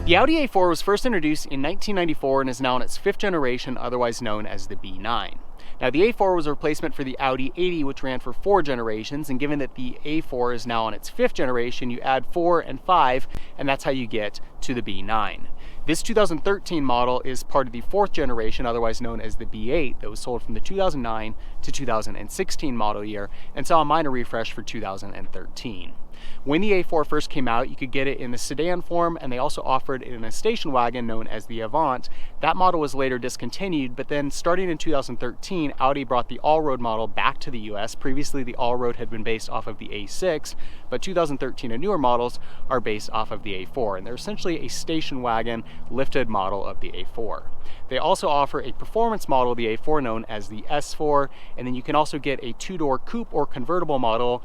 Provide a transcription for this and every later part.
The Audi A4 was first introduced in 1994 and is now in its 5th generation, otherwise known as the B9. Now the A4 was a replacement for the Audi 80, which ran for 4 generations, and given that the A4 is now on its 5th generation, you add 4 and 5, and that's how you get to the B9. This 2013 model is part of the 4th generation, otherwise known as the B8, that was sold from the 2009 to 2016 model year and saw a minor refresh for 2013. When the A4 first came out, you could get it in the sedan form, and they also offered it in a station wagon known as the Avant. That model was later discontinued, but then starting in 2013, Audi brought the all-road model back to the US. Previously, the all-road had been based off of the A6, but 2013 and newer models are based off of the A4, and they're essentially a station wagon lifted model of the A4. They also offer a performance model of the A4 known as the S4, and then you can also get a 2-door coupe or convertible model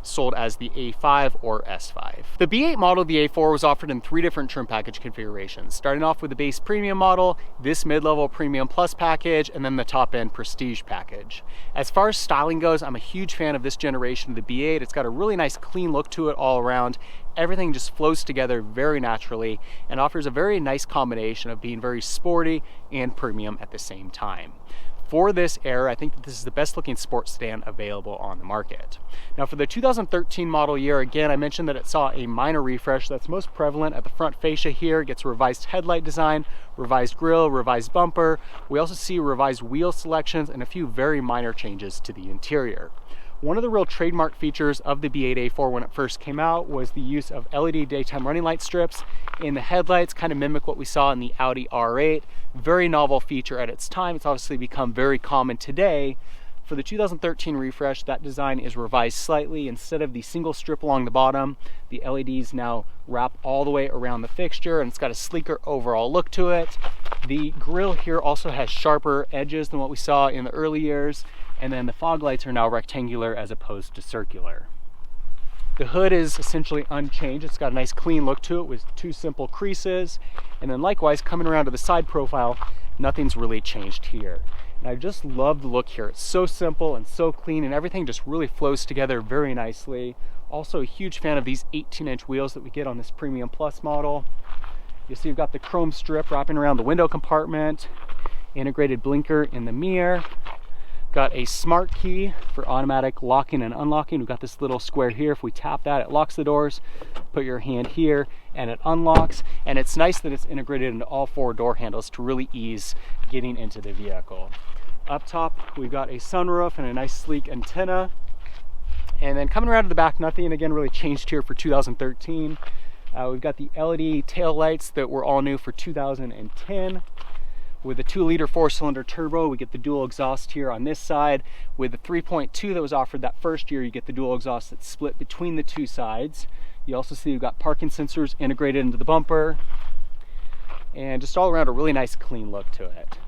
sold as the A5 or S5. The B8 model of the A4 was offered in 3 different trim package configurations, starting off with the base premium model, this mid-level premium plus package, and then the top-end prestige package. As far as styling goes, I'm a huge fan of this generation of the B8. It's got a really nice clean look to it all around. Everything just flows together very naturally and offers a very nice combination of being very sporty and premium at the same time. For this era, I think that this is the best looking sports sedan available on the market. Now for the 2013 model year, again, I mentioned that it saw a minor refresh that's most prevalent at the front fascia here. It gets a revised headlight design, revised grille, revised bumper. We also see revised wheel selections and a few very minor changes to the interior. One of the real trademark features of the B8 A4 when it first came out was the use of LED daytime running light strips in the headlights, kind of mimic what we saw in the Audi R8. Very novel feature at its time. It's obviously become very common today. For the 2013 refresh, that design is revised slightly. Instead of the single strip along the bottom, the LEDs now wrap all the way around the fixture, and it's got a sleeker overall look to it. The grille here also has sharper edges than what we saw in the early years, and then the fog lights are now rectangular as opposed to circular. The hood is essentially unchanged. It's got a nice clean look to it with 2 simple creases, and then likewise coming around to the side profile, nothing's really changed here. And I just love the look here. It's so simple and so clean, and everything just really flows together very nicely. Also a huge fan of these 18-inch wheels that we get on this Premium Plus model. You see you've got the chrome strip wrapping around the window compartment, integrated blinker in the mirror. Got a smart key for automatic locking and unlocking. We've got this little square here. If we tap that, it locks the doors. Put your hand here and it unlocks. And it's nice that it's integrated into all 4 door handles to really ease getting into the vehicle. Up top, we've got a sunroof and a nice sleek antenna. And then coming around to the back, nothing again really changed here for 2013. We've got the LED tail lights that were all new for 2010. With the 2-liter 4-cylinder turbo, we get the dual exhaust here on this side. With the 3.2 that was offered that first year, you get the dual exhaust that's split between the 2 sides. You also see we've got parking sensors integrated into the bumper, and just all around a really nice clean look to it.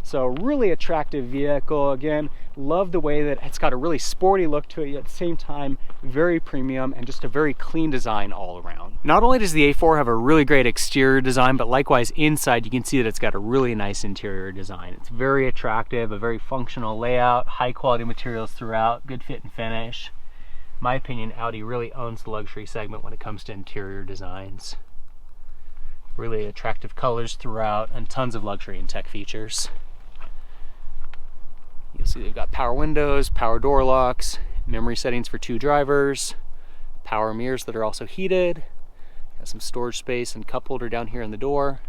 So really attractive vehicle. Again, love the way that it's got a really sporty look to it, yet at the same time very premium and just a very clean design all around. Not only does the A4 have a really great exterior design, but likewise inside you can see that it's got a really nice interior design. It's very attractive, a very functional layout, high quality materials throughout, good fit and finish. In my opinion, Audi really owns the luxury segment when it comes to interior designs. Really attractive colors throughout and tons of luxury and tech features. You'll see they've got power windows, power door locks, memory settings for 2 drivers, power mirrors that are also heated. Got some storage space and cup holder down here in the door.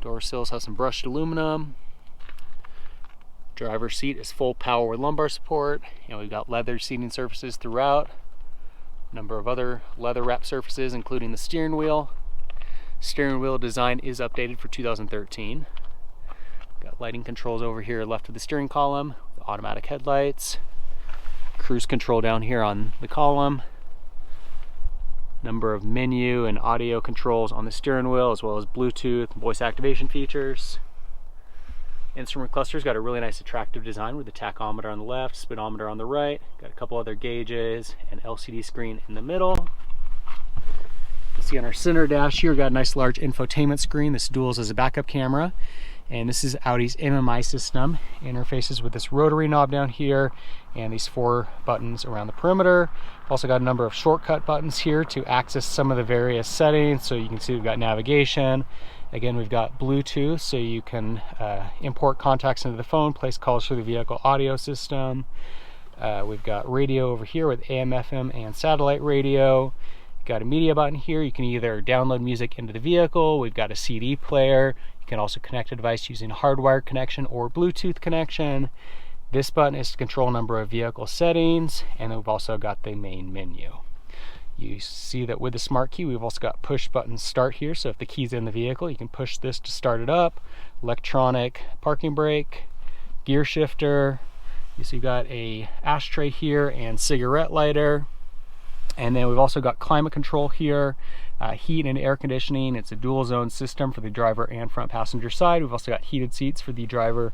Door sills have some brushed aluminum. Driver's seat is full power with lumbar support. And we've got leather seating surfaces throughout. A number of other leather wrap surfaces, including the steering wheel. Steering wheel design is updated for 2013. Got lighting controls over here left of the steering column, with automatic headlights, cruise control down here on the column, number of menu and audio controls on the steering wheel, as well as Bluetooth and voice activation features. Instrument cluster's got a really nice attractive design with the tachometer on the left, speedometer on the right, got a couple other gauges, and LCD screen in the middle. You can see on our center dash here, got a nice large infotainment screen. This duals as a backup camera. And this is Audi's MMI system. Interfaces with this rotary knob down here and these 4 buttons around the perimeter. Also got a number of shortcut buttons here to access some of the various settings. So you can see we've got navigation. Again, we've got Bluetooth, so you can import contacts into the phone, place calls through the vehicle audio system. We've got radio over here with AM, FM, and satellite radio. Got a media button here. You can either download music into the vehicle. We've got a CD player. You can also connect a device using a hardwired connection or Bluetooth connection. This button is to control a number of vehicle settings, and then we've also got the main menu. You see that with the smart key, we've also got push button start here. So if the key's in the vehicle, you can push this to start it up. Electronic parking brake, gear shifter. You see you've got a ashtray here and cigarette lighter. And then we've also got climate control here, heat and air conditioning. It's a dual zone system for the driver and front passenger side. We've also got heated seats for the driver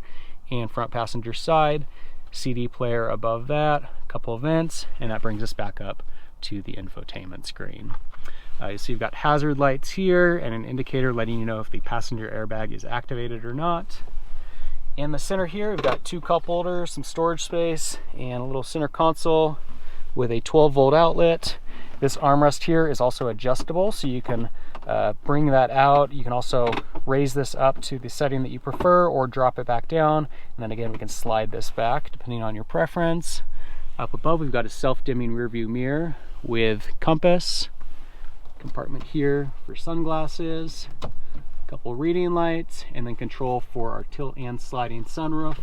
and front passenger side. CD player above that, a couple of vents, and that brings us back up to the infotainment screen. You see you've got hazard lights here and an indicator letting you know if the passenger airbag is activated or not. In the center here, we've got 2 cup holders, some storage space, and a little center console with a 12-volt outlet. This armrest here is also adjustable, so you can bring that out. You can also raise this up to the setting that you prefer or drop it back down. And then again, we can slide this back depending on your preference. Up above, we've got a self-dimming rear view mirror with compass. Compartment here for sunglasses. A couple reading lights, and then control for our tilt and sliding sunroof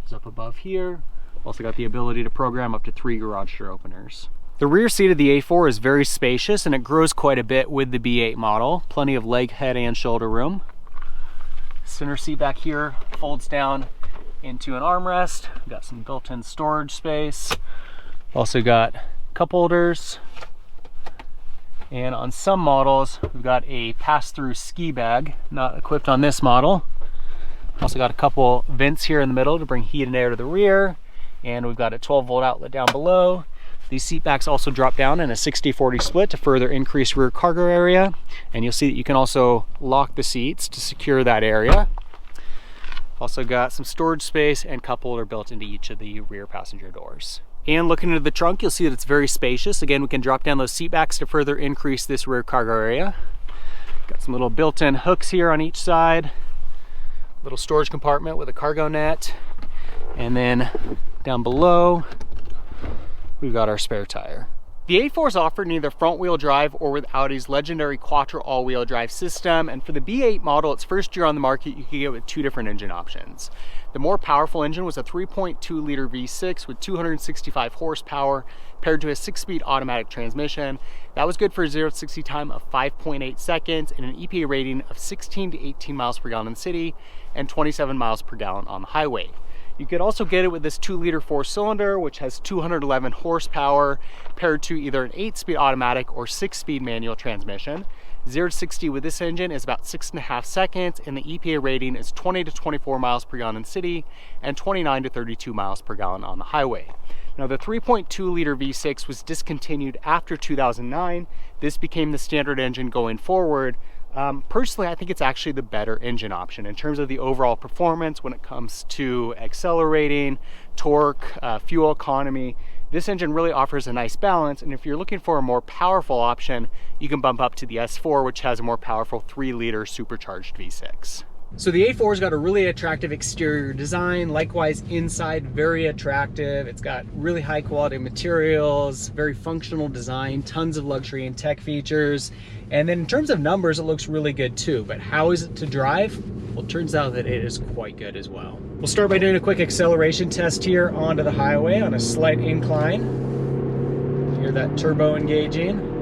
is up above here. Also got the ability to program up to 3 garage door openers. The rear seat of the A4 is very spacious and it grows quite a bit with the B8 model. Plenty of leg, head, and shoulder room. Center seat back here folds down into an armrest. Got some built-in storage space. Also got cup holders. And on some models, we've got a pass-through ski bag, not equipped on this model. Also got a couple vents here in the middle to bring heat and air to the rear. And we've got a 12-volt outlet down below. These seat backs also drop down in a 60-40 split to further increase rear cargo area. And you'll see that you can also lock the seats to secure that area. Also got some storage space and cup holder built into each of the rear passenger doors. And looking into the trunk, you'll see that it's very spacious. Again, we can drop down those seat backs to further increase this rear cargo area. Got some little built-in hooks here on each side. Little storage compartment with a cargo net. And then down below, we've got our spare tire. The A4 is offered in either front-wheel drive or with Audi's legendary Quattro all-wheel drive system, and for the B8 model, its first year on the market, you could get with 2 different engine options. The more powerful engine was a 3.2-liter V6 with 265 horsepower paired to a 6-speed automatic transmission. That was good for a 0-60 time of 5.8 seconds and an EPA rating of 16 to 18 miles per gallon in the city and 27 miles per gallon on the highway. You could also get it with this 2-liter 4-cylinder, which has 211 horsepower, paired to either an 8-speed automatic or 6-speed manual transmission. 0-60 with this engine is about 6.5 seconds, and the EPA rating is 20 to 24 miles per gallon in city and 29 to 32 miles per gallon on the highway. Now, the 3.2-liter V6 was discontinued after 2009. This became the standard engine going forward. Personally, I think it's actually the better engine option in terms of the overall performance when it comes to accelerating, torque, fuel economy. This engine really offers a nice balance, and if you're looking for a more powerful option, you can bump up to the S4, which has a more powerful 3-liter supercharged V6. So the A4's got a really attractive exterior design, likewise inside very attractive. It's got really high quality materials, very functional design, tons of luxury and tech features. And then in terms of numbers, it looks really good too. But how is it to drive? Well, it turns out that it is quite good as well. We'll start by doing a quick acceleration test here onto the highway on a slight incline. You hear that turbo engaging.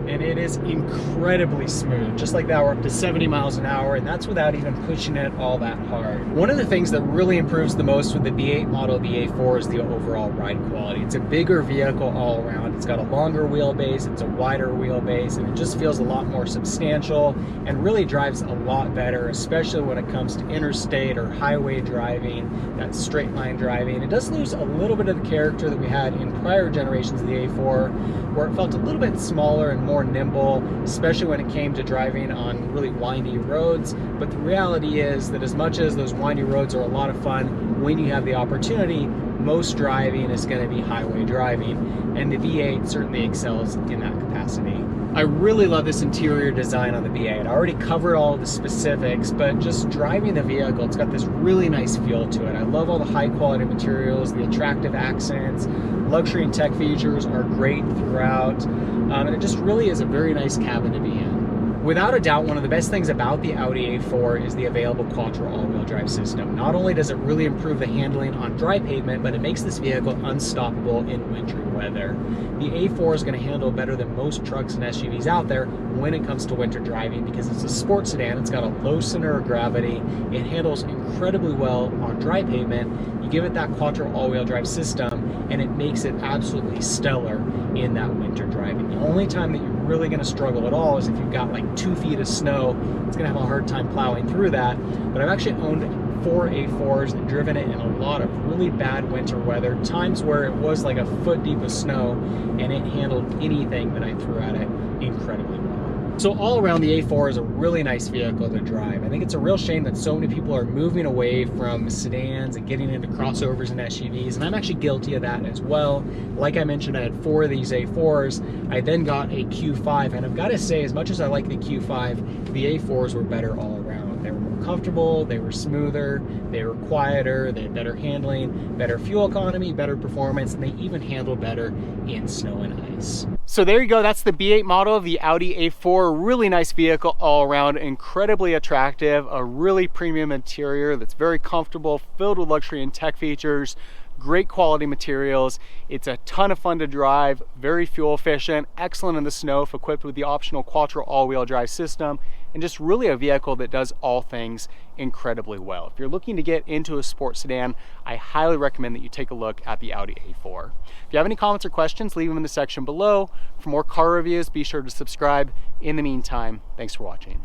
And it is incredibly smooth. Just like that, we're up to 70 miles an hour, and that's without even pushing it all that hard. One of the things that really improves the most with the B8 model, the A4, is the overall ride quality. It's a bigger vehicle all around. It's got a longer wheelbase, it's a wider wheelbase, and it just feels a lot more substantial and really drives a lot better, especially when it comes to interstate or highway driving, that straight line driving. It does lose a little bit of the character that we had in prior generations of the A4, where it felt a little bit smaller and more nimble, especially when it came to driving on really windy roads. But the reality is that as much as those windy roads are a lot of fun, when you have the opportunity, most driving is going to be highway driving, and the V8 certainly excels in that capacity. I really love this interior design on the V8. I already covered all the specifics, but just driving the vehicle, it's got this really nice feel to it. I love all the high quality materials, the attractive accents, luxury and tech features are great throughout, and it just really is a very nice cabin to be in. Without a doubt, one of the best things about the Audi A4 is the available Quattro all-wheel drive system. Not only does it really improve the handling on dry pavement, but it makes this vehicle unstoppable in wintry weather. The A4 is going to handle better than most trucks and SUVs out there when it comes to winter driving because it's a sports sedan. It's got a low center of gravity. It handles incredibly well on dry pavement. You give it that Quattro all-wheel drive system, and it makes it absolutely stellar in that winter driving. The only time that you're really going to struggle at all is if you've got like 2 feet of snow. It's going to have a hard time plowing through that. But I've actually owned 4 A4s and driven it in a lot of really bad winter weather, times where it was like a foot deep of snow, and it handled anything that I threw at it incredibly well. So all around, the A4 is a really nice vehicle to drive. I think it's a real shame that so many people are moving away from sedans and getting into crossovers and SUVs, and I'm actually guilty of that as well. Like I mentioned, I had 4 of these A4s. I then got a Q5, and I've got to say, as much as I like the Q5, the A4s were better all around. They were more comfortable, they were smoother, they were quieter, they had better handling, better fuel economy, better performance, and they even handled better in snow and ice. So there you go, that's the B8 model of the Audi A4. Really nice vehicle all around, incredibly attractive, a really premium interior that's very comfortable, filled with luxury and tech features, great quality materials. It's a ton of fun to drive, very fuel efficient, excellent in the snow if equipped with the optional Quattro all-wheel drive system, and just really a vehicle that does all things incredibly well. If you're looking to get into a sports sedan, I highly recommend that you take a look at the Audi A4. If you have any comments or questions, leave them in the section below. For more car reviews, be sure to subscribe. In the meantime, thanks for watching.